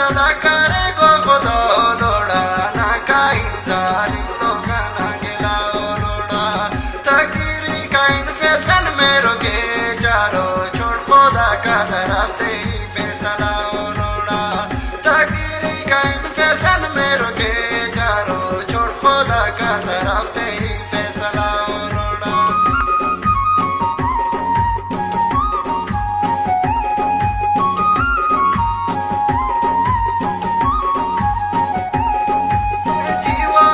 सदा करे गो खुदा लोड़ा ना काइन जालिम लोगा ना गिला लोड़ा तकदीरी काइन फैसन में रोके चारो छोड़ खुदा का तरफ ही फैसला लोड़ा तकदीरी काइन फैसन में रोके चारो छोड़ खुदा का तरफ ही फैसला लोड़ा जीवा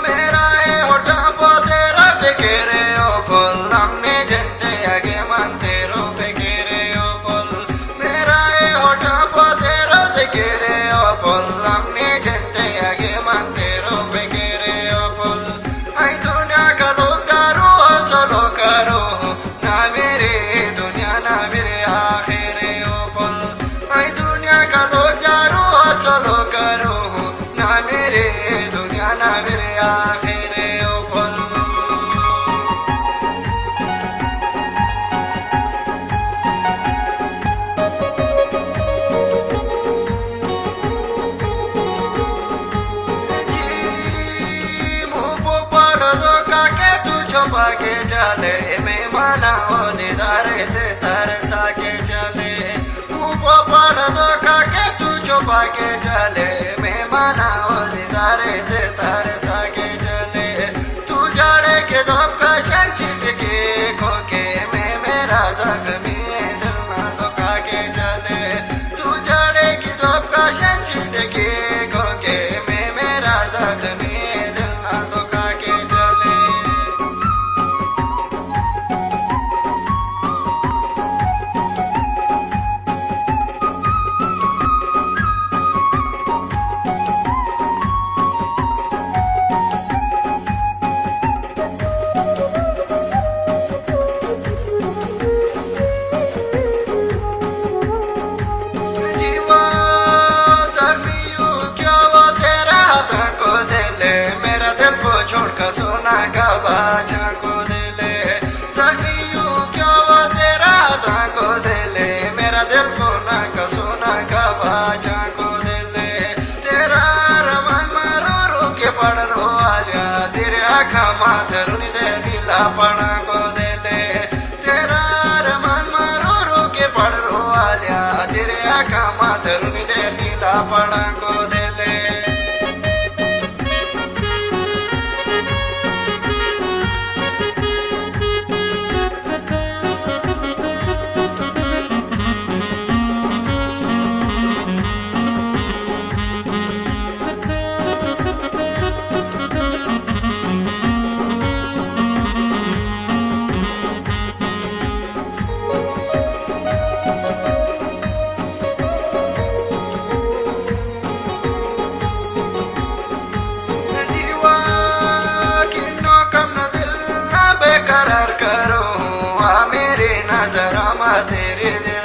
मेरा है होठा पो तेरा से घेरे ओ फुल हमने जनते आगे मानते रो पे घेरे ओ फुल मेरा है होठा पो तेरा से घेरे ओ फुल हमने जनते आगे मानते रो पे घेरे ओ फुल आई दुनिया का लोग करो चलो करो ना मेरे दुनिया ना मेरे आखिरे ओ फुल आई दुनिया का लोग करो चलो करो ना मेरे दुनिया ना मेरे आखिरे ओ फुल मुँह पो पड़ दो काके तू छुपा के चले मैं माना हो दीदारे ते तरसा के चले मुँह पो पड़ दो काके तू छुपा के चले मैं माना हो दीदारे ते तरसा के चले तू जाड़े के धोप का शंख छिटके खोके मैं मेरा जख्मी दिल ना धोखा के चले तू जाड़े की धोप का शंख छिटके खोके मैं मेरा जख्मी दिल ना धोखा के चले जीवा जख्मी यूं क्यों वो तेरा हाथों को दे ले मेरा दिल को छोड़ कर सोना का बाजा को दे ले जख्मी यूं क्यों वो तेरा हाथों को दे ले मेरा दिल को ना का सोना का बाजा को दे ले तेरा रमान मारो रो के पड़ रो आलिया तेरे आँखा माथे रुनी दे नीला पड़ा को दे ले तेरा रमान मारो रो के पड़ रो आलिया तेरे आँखा माथे रुनी दे नीला पड़ा को दे ले जीवा किन्नो कम न दिल ना बेकरार करो आ मेरे नजर मा तेरे दिल